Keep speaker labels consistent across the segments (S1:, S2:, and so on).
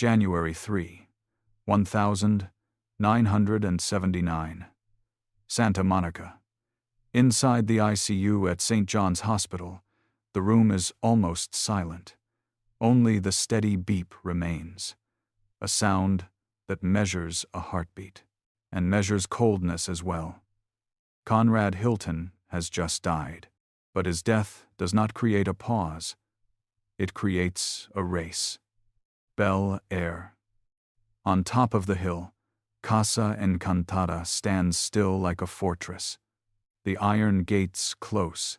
S1: January 3, 1979. Santa Monica. Inside the ICU at St. John's Hospital, the room is almost silent. Only the steady beep remains, a sound that measures a heartbeat, and measures coldness as well. Conrad Hilton has just died, but his death does not create a pause. It creates a race. Bel Air. On top of the hill, Casa Encantada stands still like a fortress. The iron gates close.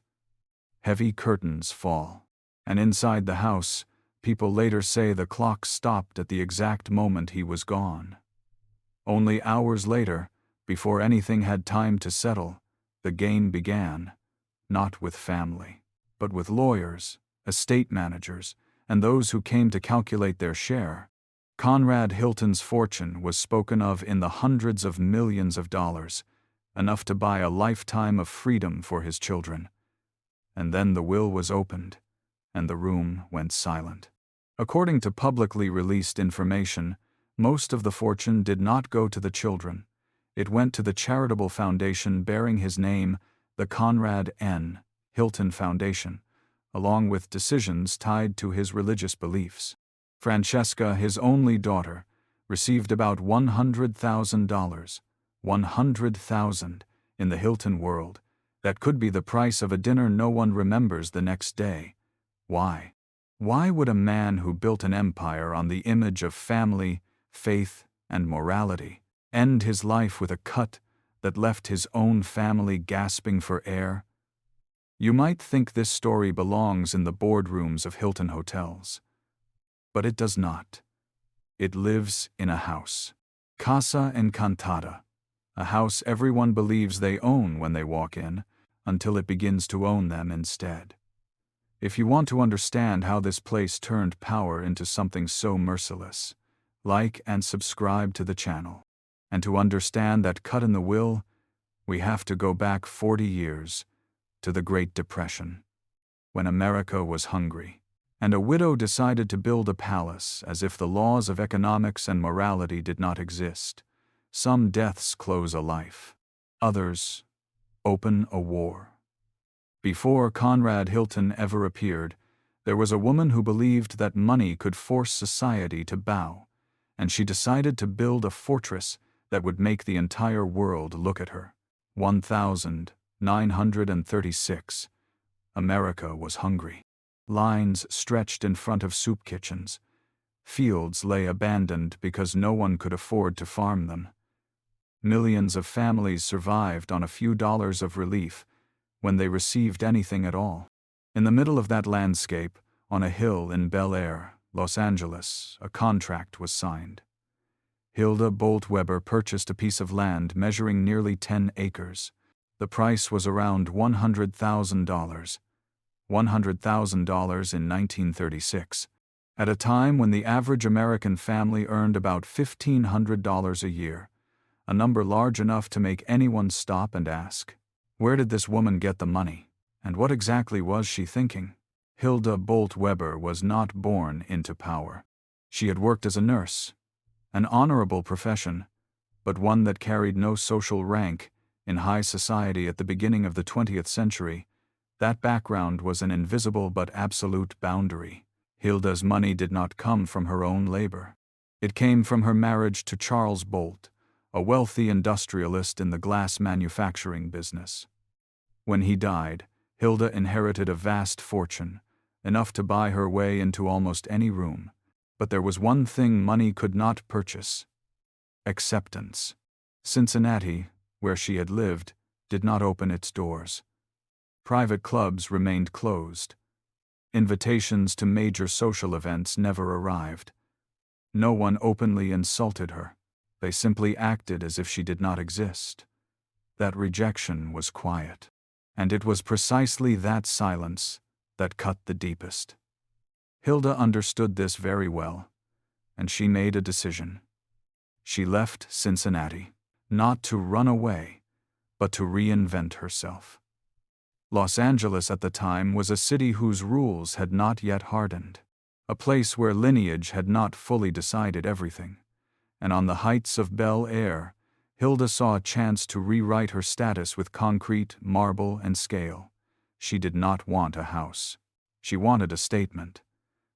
S1: Heavy curtains fall. And inside the house, people later say the clock stopped at the exact moment he was gone. Only hours later, before anything had time to settle, the game began, not with family, but with lawyers, estate managers, and those who came to calculate their share. Conrad Hilton's fortune was spoken of in the hundreds of millions of dollars, enough to buy a lifetime of freedom for his children. And then the will was opened, and the room went silent. According to publicly released information, most of the fortune did not go to the children. It went to the charitable foundation bearing his name, the Conrad N. Hilton Foundation, along with decisions tied to his religious beliefs. Francesca, his only daughter, received about $100,000, $100,000 in the Hilton world. That could be the price of a dinner no one remembers the next day. Why? Why would a man who built an empire on the image of family, faith, and morality end his life with a cut that left his own family gasping for air? You might think this story belongs in the boardrooms of Hilton hotels. But it does not. It lives in a house. Casa Encantada, a house everyone believes they own when they walk in, until it begins to own them instead. If you want to understand how this place turned power into something so merciless, like and subscribe to the channel. And to understand that cut in the will, we have to go back 40 years, to the Great Depression, when America was hungry, and a widow decided to build a palace as if the laws of economics and morality did not exist. Some deaths close a life. Others open a war. Before Conrad Hilton ever appeared, there was a woman who believed that money could force society to bow, and she decided to build a fortress that would make the entire world look at her. 1936. America was hungry. Lines stretched in front of soup kitchens. Fields lay abandoned because no one could afford to farm them. Millions of families survived on a few dollars of relief, when they received anything at all. In the middle of that landscape, on a hill in Bel Air, Los Angeles, a contract was signed. Hilda Bolt Weber purchased a piece of land measuring nearly 10 acres. The price was around $100,000. $100,000 in 1936. At a time when the average American family earned about $1,500 a year, a number large enough to make anyone stop and ask, where did this woman get the money, and what exactly was she thinking? Hilda Bolt Weber was not born into power. She had worked as a nurse, an honorable profession, but one that carried no social rank in high society at the beginning of the 20th century. That background was an invisible but absolute boundary. Hilda's money did not come from her own labor. It came from her marriage to Charles Bolt, a wealthy industrialist in the glass manufacturing business. When he died, Hilda inherited a vast fortune, enough to buy her way into almost any room. But there was one thing money could not purchase: acceptance. Cincinnati, where she had lived, did not open its doors. Private clubs remained closed. Invitations to major social events never arrived. No one openly insulted her. They simply acted as if she did not exist. That rejection was quiet. And it was precisely that silence that cut the deepest. Hilda understood this very well, and she made a decision. She left Cincinnati, not to run away, but to reinvent herself. Los Angeles at the time was a city whose rules had not yet hardened. a place where lineage had not fully decided everything. And on the heights of Bel Air, Hilda saw a chance to rewrite her status with concrete, marble, and scale. She did not want a house. She wanted a statement.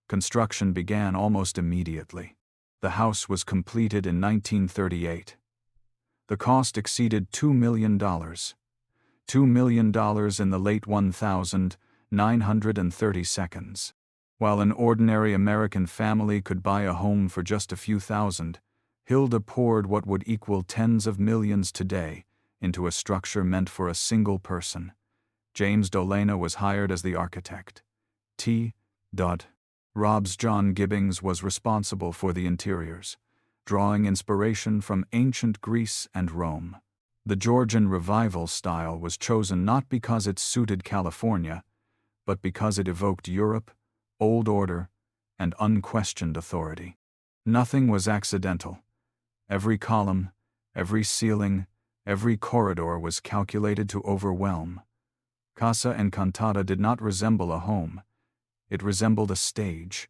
S1: Construction began almost immediately. The house was completed in 1938. The cost exceeded $2 million. $2 million in the late 1930 seconds. While an ordinary American family could buy a home for just a few thousand, Hilda poured what would equal tens of millions today into a structure meant for a single person. James Dolena was hired as the architect. Rob's John Gibbings was responsible for the interiors, drawing inspiration from ancient Greece and Rome. The Georgian Revival style was chosen not because it suited California, but because it evoked Europe, old order, and unquestioned authority. Nothing was accidental. Every column, every ceiling, every corridor was calculated to overwhelm. Casa Encantada did not resemble a home. It resembled a stage.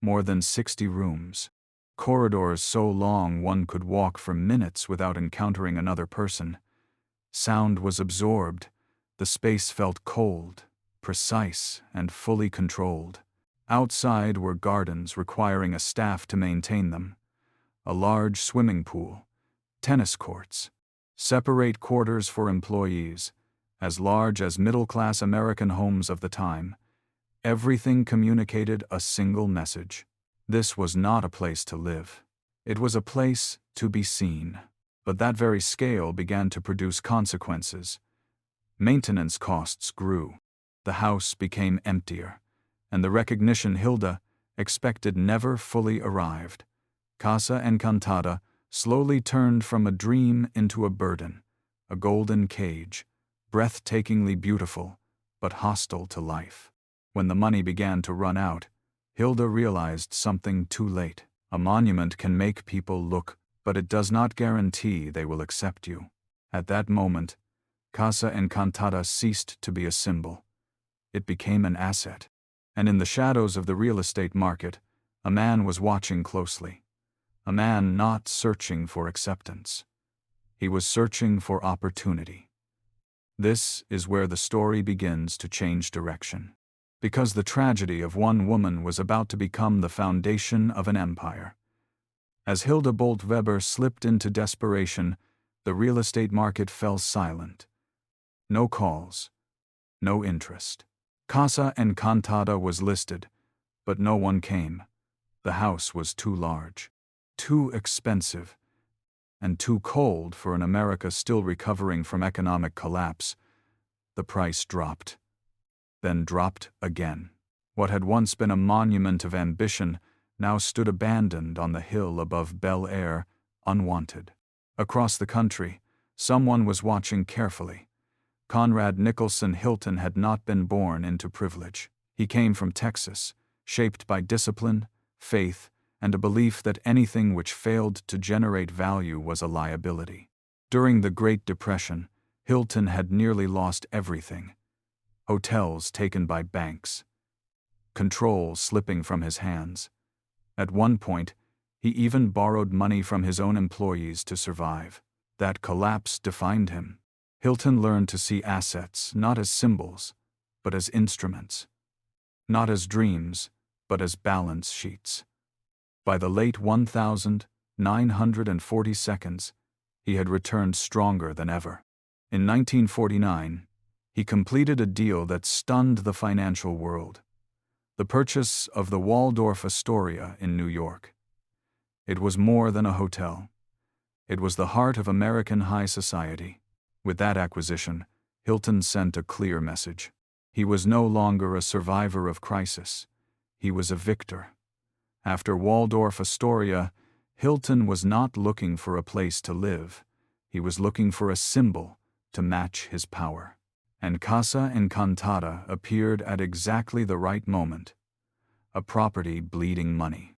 S1: More than 60 rooms. Corridors so long one could walk for minutes without encountering another person. Sound was absorbed. The space felt cold, precise, and fully controlled. Outside were gardens requiring a staff to maintain them. A large swimming pool, tennis courts, separate quarters for employees, as large as middle-class American homes of the time. Everything communicated a single message. This was not a place to live. It was a place to be seen. But that very scale began to produce consequences. Maintenance costs grew. The house became emptier, and the recognition Hilda expected never fully arrived. Casa Encantada slowly turned from a dream into a burden, a golden cage, breathtakingly beautiful, but hostile to life. When the money began to run out, Hilda realized something too late. A monument can make people look, but it does not guarantee they will accept you. At that moment, Casa Encantada ceased to be a symbol. It became an asset. And in the shadows of the real estate market, a man was watching closely. A man not searching for acceptance. He was searching for opportunity. This is where the story begins to change direction. Because the tragedy of one woman was about to become the foundation of an empire. As Hilda Bolt-Weber slipped into desperation, the real estate market fell silent. No calls. No interest. Casa Encantada was listed, but no one came. The house was too large, too expensive, and too cold for an America still recovering from economic collapse. The price dropped. Then dropped again. What had once been a monument of ambition now stood abandoned on the hill above Bel Air, unwanted. Across the country, someone was watching carefully. Conrad Nicholson Hilton had not been born into privilege. He came from Texas, shaped by discipline, faith, and a belief that anything which failed to generate value was a liability. During the Great Depression, Hilton had nearly lost everything. Hotels taken by banks. Control slipping from his hands. At one point, he even borrowed money from his own employees to survive. That collapse defined him. Hilton learned to see assets not as symbols, but as instruments. Not as dreams, but as balance sheets. By the late 1940 seconds, he had returned stronger than ever. In 1949, he completed a deal that stunned the financial world. The purchase of the Waldorf Astoria in New York. It was more than a hotel. It was the heart of American high society. With that acquisition, Hilton sent a clear message. He was no longer a survivor of crisis. He was a victor. After Waldorf Astoria, Hilton was not looking for a place to live. He was looking for a symbol to match his power. And Casa Encantada appeared at exactly the right moment. A property bleeding money.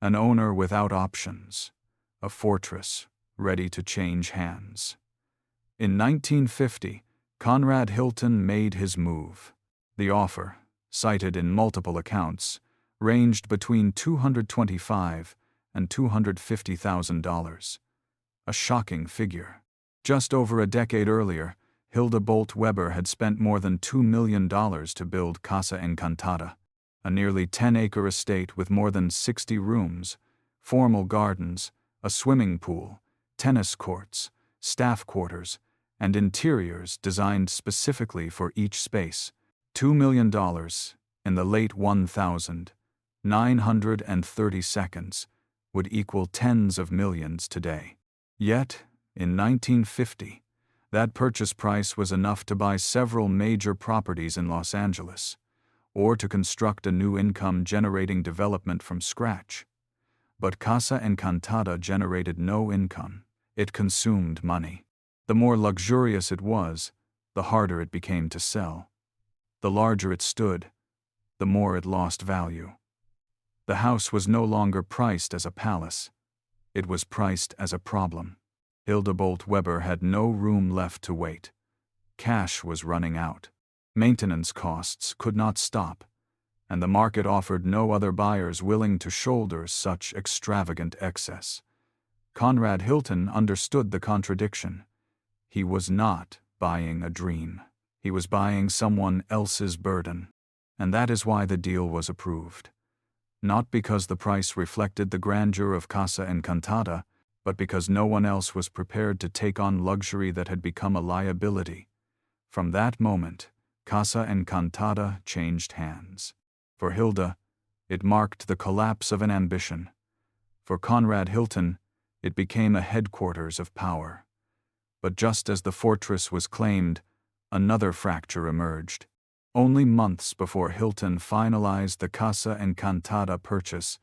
S1: An owner without options. A fortress ready to change hands. In 1950, Conrad Hilton made his move. The offer, cited in multiple accounts, ranged between $225,000 and $250,000. A shocking figure. Just over a decade earlier, Hilda Bolt Weber had spent more than $2 million to build Casa Encantada, a nearly 10-acre estate with more than 60 rooms, formal gardens, a swimming pool, tennis courts, staff quarters, and interiors designed specifically for each space. $2 million in the late 1930s would equal tens of millions today. Yet, in 1950, that purchase price was enough to buy several major properties in Los Angeles, or to construct a new income-generating development from scratch. But Casa Encantada generated no income. It consumed money. The more luxurious it was, the harder it became to sell. The larger it stood, the more it lost value. The house was no longer priced as a palace. It was priced as a problem. Hilda Bolt Weber had no room left to wait. Cash was running out. Maintenance costs could not stop, and the market offered no other buyers willing to shoulder such extravagant excess. Conrad Hilton understood the contradiction. He was not buying a dream. He was buying someone else's burden. And that is why the deal was approved. Not because the price reflected the grandeur of Casa Encantada, but because no one else was prepared to take on luxury that had become a liability. From that moment, Casa Encantada changed hands. For Hilda, it marked the collapse of an ambition. For Conrad Hilton, it became a headquarters of power. But just as the fortress was claimed, another fracture emerged. Only months before Hilton finalized the Casa Encantada purchase,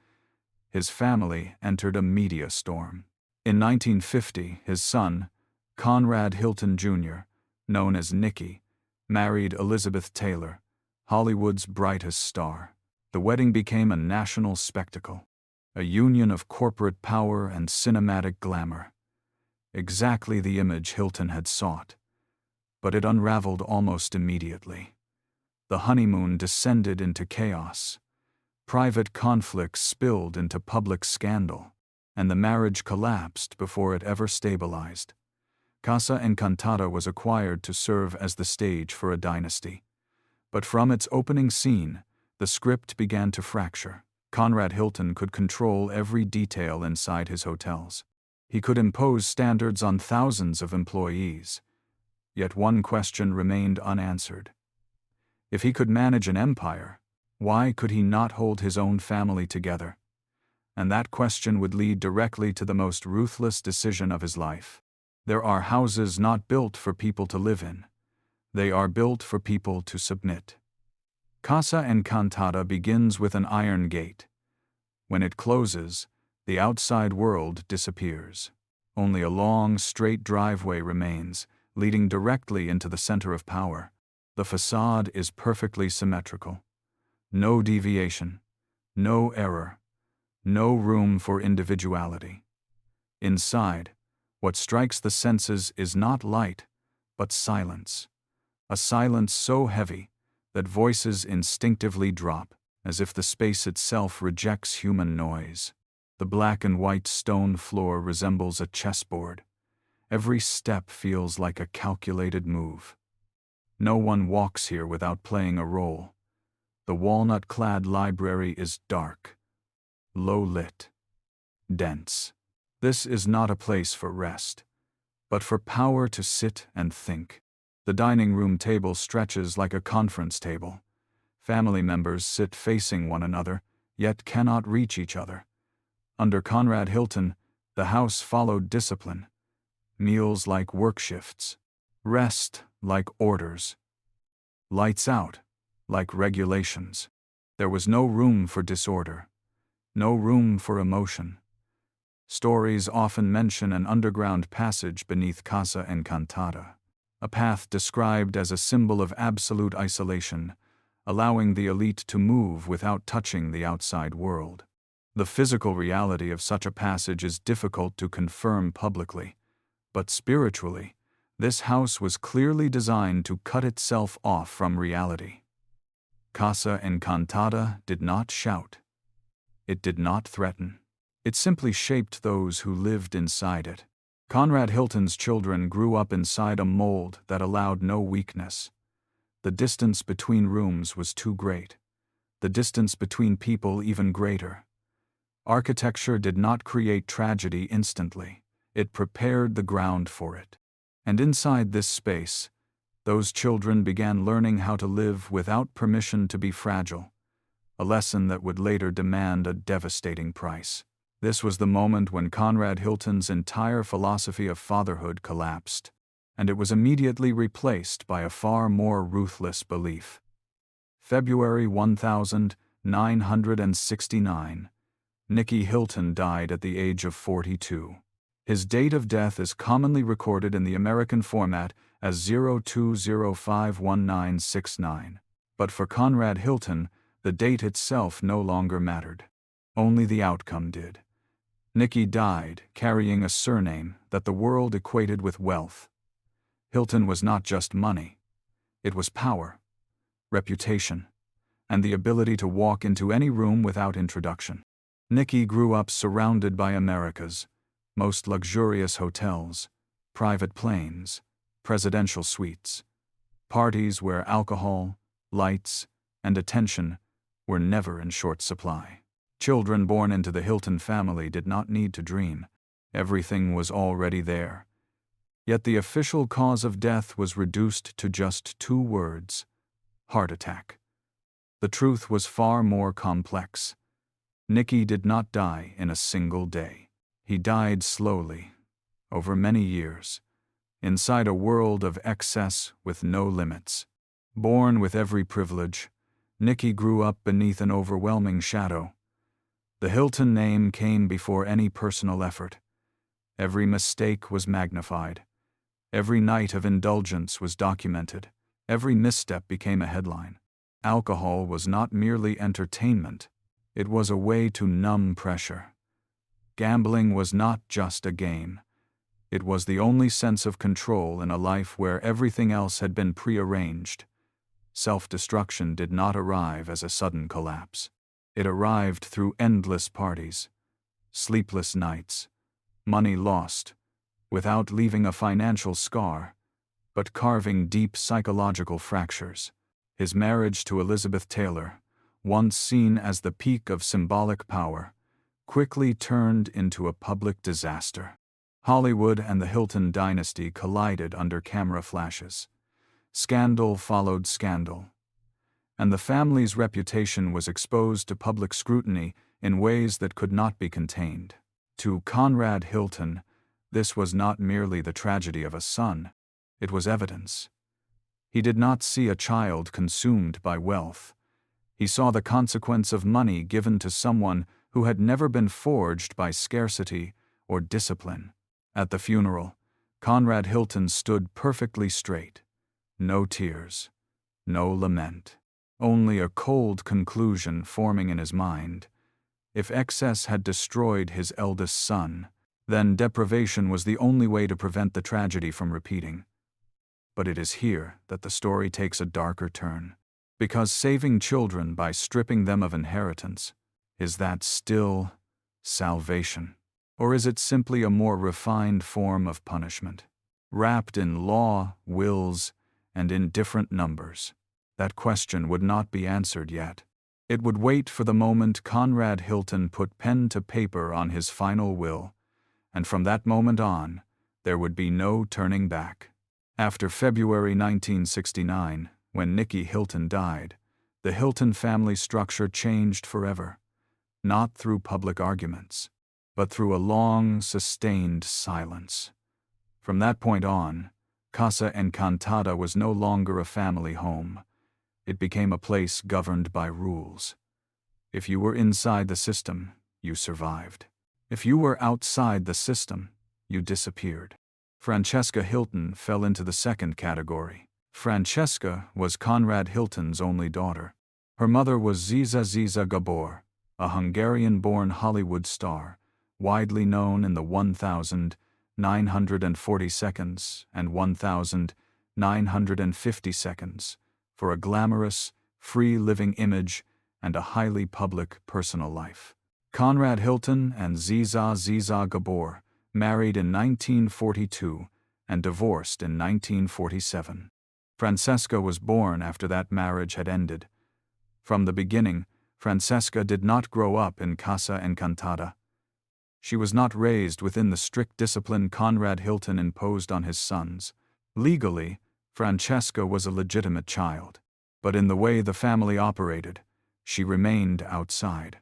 S1: his family entered a media storm. In 1950, his son, Conrad Hilton Jr., known as Nicky, married Elizabeth Taylor, Hollywood's brightest star. The wedding became a national spectacle, a union of corporate power and cinematic glamour. Exactly the image Hilton had sought. But it unraveled almost immediately. The honeymoon descended into chaos. Private conflicts spilled into public scandal, and the marriage collapsed before it ever stabilized. Casa Encantada was acquired to serve as the stage for a dynasty. But from its opening scene, the script began to fracture. Conrad Hilton could control every detail inside his hotels. He could impose standards on thousands of employees. Yet one question remained unanswered. If he could manage an empire, why could he not hold his own family together? And that question would lead directly to the most ruthless decision of his life. There are houses not built for people to live in. They are built for people to submit. Casa Encantada begins with an iron gate. When it closes, the outside world disappears. Only a long, straight driveway remains, leading directly into the center of power. The facade is perfectly symmetrical. No deviation, no error, no room for individuality. Inside, what strikes the senses is not light, but silence. A silence so heavy that voices instinctively drop, as if the space itself rejects human noise. The black and white stone floor resembles a chessboard. Every step feels like a calculated move. No one walks here without playing a role. The walnut-clad library is dark, low-lit, dense. This is not a place for rest, but for power to sit and think. The dining room table stretches like a conference table. Family members sit facing one another, yet cannot reach each other. Under Conrad Hilton, the house followed discipline. Meals like work shifts. Rest like orders. Lights out like regulations. There was no room for disorder. No room for emotion. Stories often mention an underground passage beneath Casa Encantada, a path described as a symbol of absolute isolation, allowing the elite to move without touching the outside world. The physical reality of such a passage is difficult to confirm publicly, but spiritually, this house was clearly designed to cut itself off from reality. Casa Encantada did not shout. It did not threaten. It simply shaped those who lived inside it. Conrad Hilton's children grew up inside a mold that allowed no weakness. The distance between rooms was too great. The distance between people even greater. Architecture did not create tragedy instantly. It prepared the ground for it. And inside this space, those children began learning how to live without permission to be fragile, a lesson that would later demand a devastating price. This was the moment when Conrad Hilton's entire philosophy of fatherhood collapsed, and it was immediately replaced by a far more ruthless belief. February 1969. Nicky Hilton died at the age of 42. His date of death is commonly recorded in the American format as 02051969. But for Conrad Hilton, the date itself no longer mattered. Only the outcome did. Nicky died carrying a surname that the world equated with wealth. Hilton was not just money. It was power, reputation, and the ability to walk into any room without introduction. Nicky grew up surrounded by America's most luxurious hotels, private planes, presidential suites, parties where alcohol, lights, and attention were never in short supply. Children born into the Hilton family did not need to dream. Everything was already there. Yet the official cause of death was reduced to just 2 words: heart attack. The truth was far more complex. Nicky did not die in a single day. He died slowly, over many years, inside a world of excess with no limits. Born with every privilege, Nicky grew up beneath an overwhelming shadow. The Hilton name came before any personal effort. Every mistake was magnified. Every night of indulgence was documented. Every misstep became a headline. Alcohol was not merely entertainment. It was a way to numb pressure. Gambling was not just a game. It was the only sense of control in a life where everything else had been prearranged. Self-destruction did not arrive as a sudden collapse. It arrived through endless parties, sleepless nights, money lost, without leaving a financial scar, but carving deep psychological fractures. His marriage to Elizabeth Taylor, once seen as the peak of symbolic power, quickly turned into a public disaster. Hollywood and the Hilton dynasty collided under camera flashes. Scandal followed scandal, and the family's reputation was exposed to public scrutiny in ways that could not be contained. To Conrad Hilton, this was not merely the tragedy of a son, it was evidence. He did not see a child consumed by wealth. He saw the consequence of money given to someone who had never been forged by scarcity or discipline. At the funeral, Conrad Hilton stood perfectly straight. No tears, no lament. Only a cold conclusion forming in his mind. If excess had destroyed his eldest son, then deprivation was the only way to prevent the tragedy from repeating. But it is here that the story takes a darker turn. Because saving children by stripping them of inheritance, is that still salvation? Or is it simply a more refined form of punishment, wrapped in law, wills, and in different numbers? That question would not be answered yet. It would wait for the moment Conrad Hilton put pen to paper on his final will, and from that moment on, there would be no turning back. After February 1969, when Nicky Hilton died, the Hilton family structure changed forever, not through public arguments, but through a long, sustained silence. From that point on, Casa Encantada was no longer a family home. It became a place governed by rules. If you were inside the system, you survived. If you were outside the system, you disappeared. Francesca Hilton fell into the second category. Francesca was Conrad Hilton's only daughter. Her mother was Ziza Gabor, a Hungarian-born Hollywood star, widely known in the 1,940 seconds and 1,950 seconds for a glamorous, free-living image and a highly public personal life. Conrad Hilton and Ziza Gabor married in 1942 and divorced in 1947. Francesca was born after that marriage had ended. From the beginning, Francesca did not grow up in Casa Encantada. She was not raised within the strict discipline Conrad Hilton imposed on his sons. Legally, Francesca was a legitimate child, but in the way the family operated, she remained outside.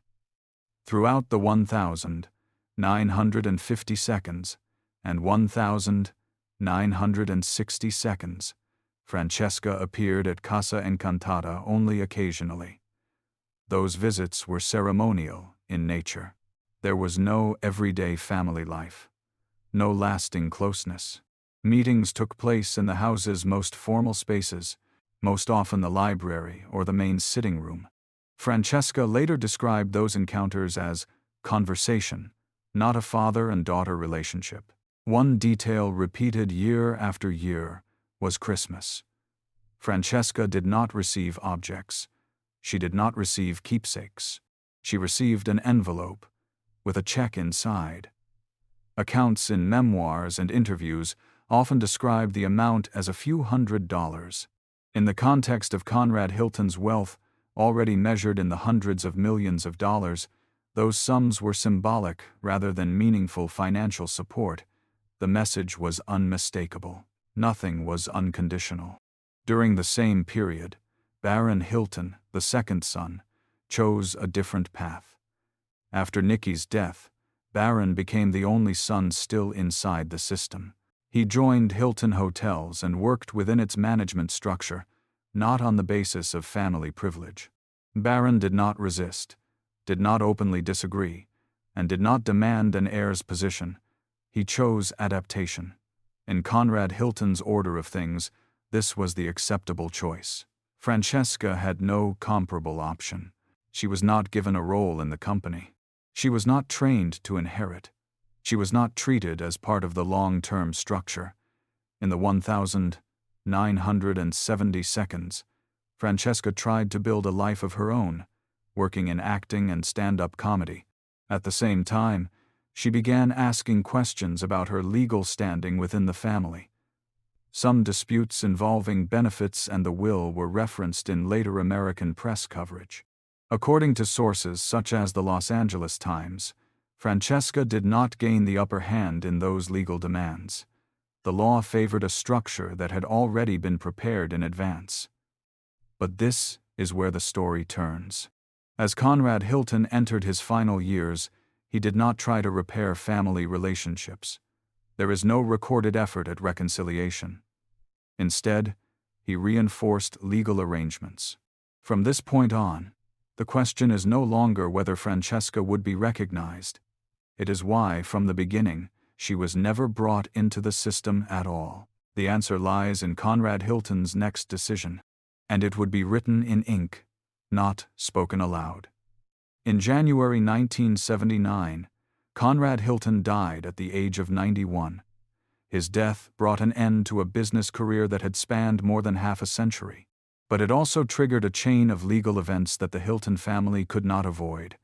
S1: Throughout the 1,950 seconds and 1,960 seconds, Francesca appeared at Casa Encantada only occasionally. Those visits were ceremonial in nature. There was no everyday family life, no lasting closeness. Meetings took place in the house's most formal spaces, most often the library or the main sitting room. Francesca later described those encounters as conversation, not a father and daughter relationship. One detail repeated year after year was Christmas. Francesca did not receive objects. She did not receive keepsakes. She received an envelope with a check inside. Accounts in memoirs and interviews often describe the amount as a few $100s. In the context of Conrad Hilton's wealth, already measured in the hundreds of millions of dollars, those sums were symbolic rather than meaningful financial support. The message was unmistakable. Nothing was unconditional. During the same period, Baron Hilton, the second son, chose a different path. After Nicky's death, Baron became the only son still inside the system. He joined Hilton Hotels and worked within its management structure, not on the basis of family privilege. Baron did not resist, did not openly disagree, and did not demand an heir's position. He chose adaptation. In Conrad Hilton's order of things, this was the acceptable choice. Francesca had no comparable option. She was not given a role in the company. She was not trained to inherit. She was not treated as part of the long-term structure. In the 1,970 seconds, Francesca tried to build a life of her own, working in acting and stand-up comedy. At the same time, she began asking questions about her legal standing within the family. Some disputes involving benefits and the will were referenced in later American press coverage. According to sources such as the Los Angeles Times, Francesca did not gain the upper hand in those legal demands. The law favored a structure that had already been prepared in advance. But this is where the story turns. As Conrad Hilton entered his final years, he did not try to repair family relationships. There is no recorded effort at reconciliation. Instead, he reinforced legal arrangements. From this point on, the question is no longer whether Francesca would be recognized. It is why, from the beginning, she was never brought into the system at all. The answer lies in Conrad Hilton's next decision, and it would be written in ink, not spoken aloud. In January 1979, Conrad Hilton died at the age of 91. His death brought an end to a business career that had spanned more than half a century. But it also triggered a chain of legal events that the Hilton family could not avoid.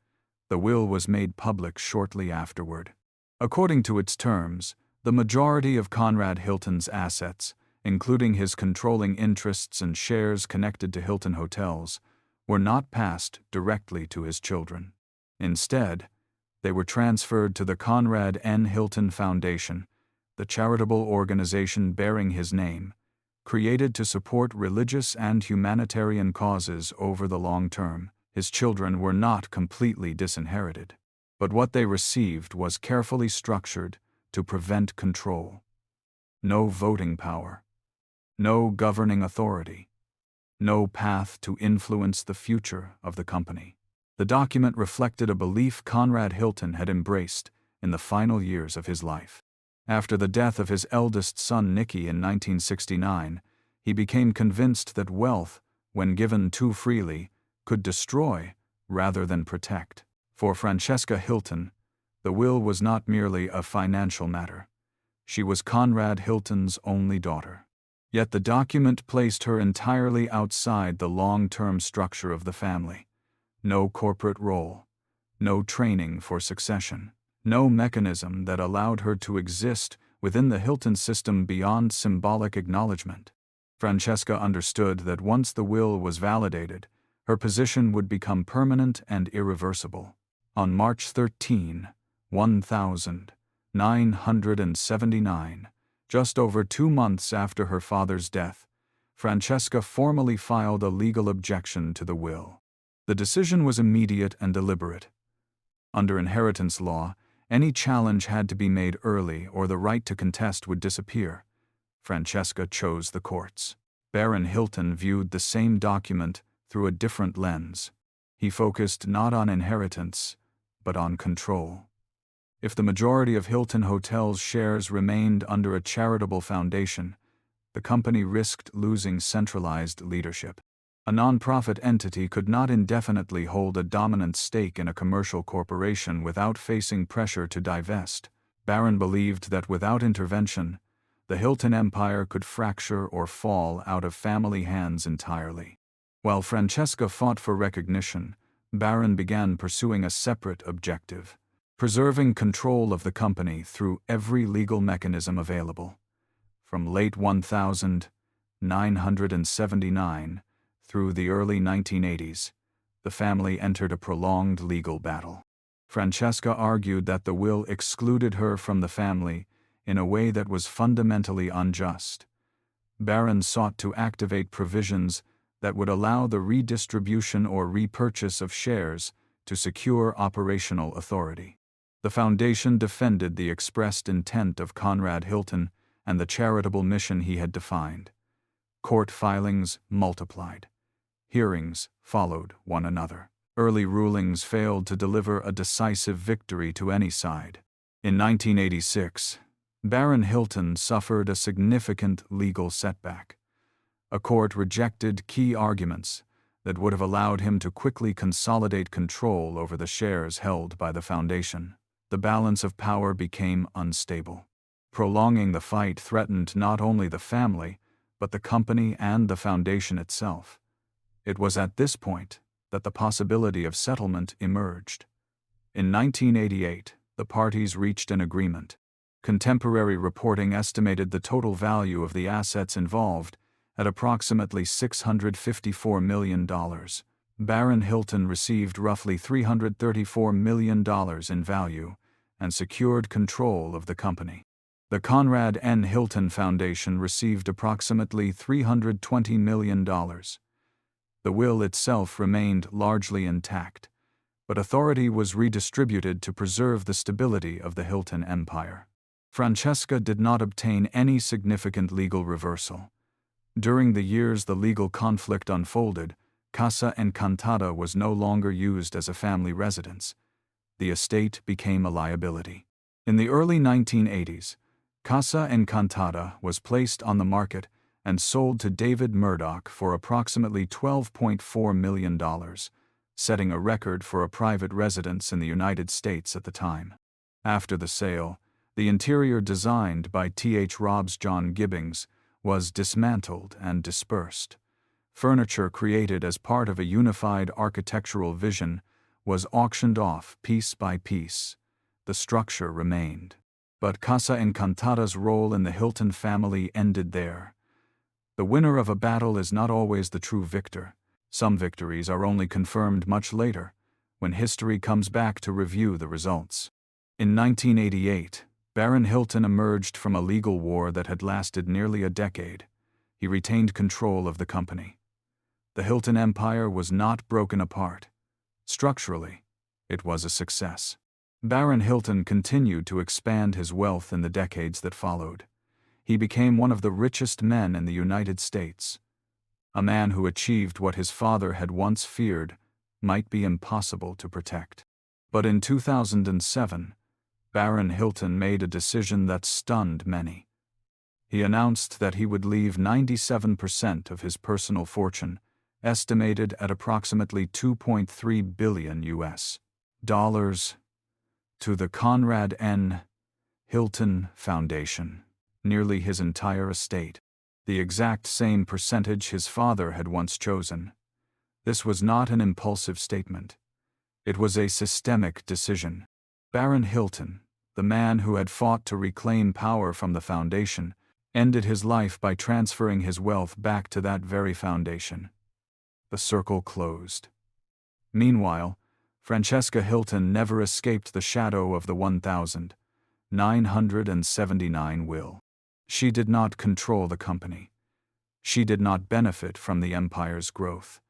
S1: The will was made public shortly afterward. According to its terms, the majority of Conrad Hilton's assets, including his controlling interests and shares connected to Hilton Hotels, were not passed directly to his children. Instead, they were transferred to the Conrad N. Hilton Foundation, the charitable organization bearing his name, created to support religious and humanitarian causes over the long term. His children were not completely disinherited, but what they received was carefully structured to prevent control. No voting power, no governing authority, no path to influence the future of the company. The document reflected a belief Conrad Hilton had embraced in the final years of his life. After the death of his eldest son Nicky in 1969, he became convinced that wealth, when given too freely, could destroy rather than protect. For Francesca Hilton, the will was not merely a financial matter. She was Conrad Hilton's only daughter. Yet the document placed her entirely outside the long-term structure of the family. No corporate role, no training for succession, no mechanism that allowed her to exist within the Hilton system beyond symbolic acknowledgement. Francesca understood that once the will was validated, her position would become permanent and irreversible. On March 13, 1979, just over 2 months after her father's death, Francesca formally filed a legal objection to the will. The decision was immediate and deliberate. Under inheritance law, any challenge had to be made early or the right to contest would disappear. Francesca chose the courts. Baron Hilton viewed the same document through a different lens. He focused not on inheritance, but on control. If the majority of Hilton Hotels' shares remained under a charitable foundation, the company risked losing centralized leadership. A nonprofit entity could not indefinitely hold a dominant stake in a commercial corporation without facing pressure to divest. Baron believed that without intervention, the Hilton empire could fracture or fall out of family hands entirely. While Francesca fought for recognition, Baron began pursuing a separate objective: preserving control of the company through every legal mechanism available. From late 1979 through the early 1980s, the family entered a prolonged legal battle. Francesca argued that the will excluded her from the family in a way that was fundamentally unjust. Baron sought to activate provisions that would allow the redistribution or repurchase of shares to secure operational authority. The foundation defended the expressed intent of Conrad Hilton and the charitable mission he had defined. Court filings multiplied. Hearings followed one another. Early rulings failed to deliver a decisive victory to any side. In 1986, Baron Hilton suffered a significant legal setback. A court rejected key arguments that would have allowed him to quickly consolidate control over the shares held by the foundation. The balance of power became unstable. Prolonging the fight threatened not only the family, but the company and the foundation itself. It was at this point that the possibility of settlement emerged. In 1988, the parties reached an agreement. Contemporary reporting estimated the total value of the assets involved at approximately $654 million. Baron Hilton received roughly $334 million in value and secured control of the company. The Conrad N. Hilton Foundation received approximately $320 million. The will itself remained largely intact, but authority was redistributed to preserve the stability of the Hilton empire. Francesca did not obtain any significant legal reversal. During the years the legal conflict unfolded, Casa Encantada was no longer used as a family residence. The estate became a liability. In the early 1980s, Casa Encantada was placed on the market and sold to David Murdoch for approximately $12.4 million, setting a record for a private residence in the United States at the time. After the sale, the interior designed by T.H. Robs John Gibbings was dismantled and dispersed. Furniture created as part of a unified architectural vision was auctioned off piece by piece. The structure remained. But Casa Encantada's role in the Hilton family ended there. The winner of a battle is not always the true victor. Some victories are only confirmed much later, when history comes back to review the results. In 1988, Baron Hilton emerged from a legal war that had lasted nearly a decade. He retained control of the company. The Hilton empire was not broken apart. Structurally, it was a success. Baron Hilton continued to expand his wealth in the decades that followed. He became one of the richest men in the United States. A man who achieved what his father had once feared might be impossible to protect. But in 2007, Baron Hilton made a decision that stunned many. He announced that he would leave 97% of his personal fortune, estimated at approximately $2.3 billion US dollars, to the Conrad N. Hilton Foundation, nearly his entire estate, the exact same percentage his father had once chosen. This was not an impulsive statement. It was a systemic decision. Baron Hilton, the man who had fought to reclaim power from the foundation, ended his life by transferring his wealth back to that very foundation. The circle closed. Meanwhile, Francesca Hilton never escaped the shadow of the 1,979 will. She did not control the company. She did not benefit from the empire's growth.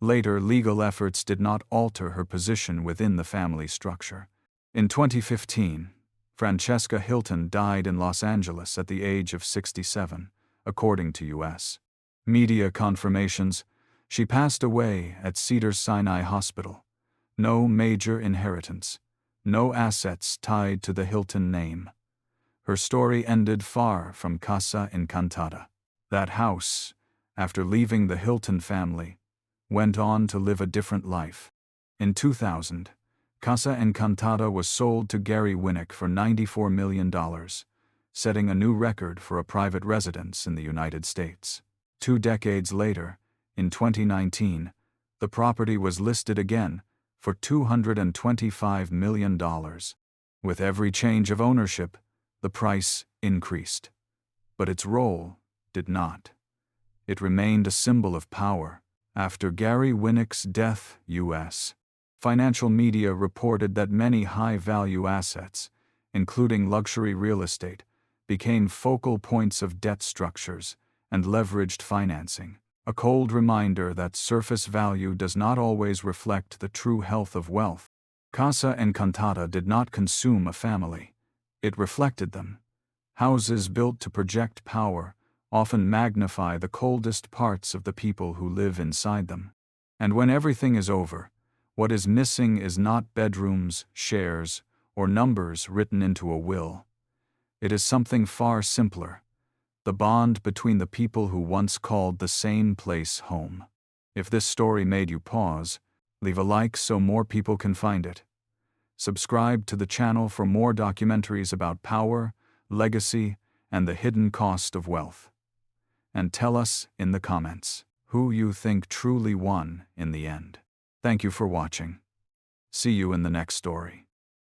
S1: Later, legal efforts did not alter her position within the family structure. In 2015, Francesca Hilton died in Los Angeles at the age of 67, according to U.S. media confirmations. She passed away at Cedars-Sinai Hospital. No major inheritance, no assets tied to the Hilton name. Her story ended far from Casa Encantada. That house, after leaving the Hilton family, went on to live a different life. In 2000, Casa Encantada was sold to Gary Winnick for $94 million, setting a new record for a private residence in the United States. 2 decades later, in 2019, the property was listed again for $225 million. With every change of ownership, the price increased. But its role did not. It remained a symbol of power. After Gary Winnick's death, U.S. financial media reported that many high-value assets, including luxury real estate, became focal points of debt structures and leveraged financing, a cold reminder that surface value does not always reflect the true health of wealth. Casa Encantada did not consume a family. It reflected them. Houses built to project power often magnify the coldest parts of the people who live inside them. And when everything is over, what is missing is not bedrooms, shares, or numbers written into a will. It is something far simpler: the bond between the people who once called the same place home. If this story made you pause, leave a like so more people can find it. Subscribe to the channel for more documentaries about power, legacy, and the hidden cost of wealth. And tell us in the comments who you think truly won in the end. Thank you for watching. See you in the next story.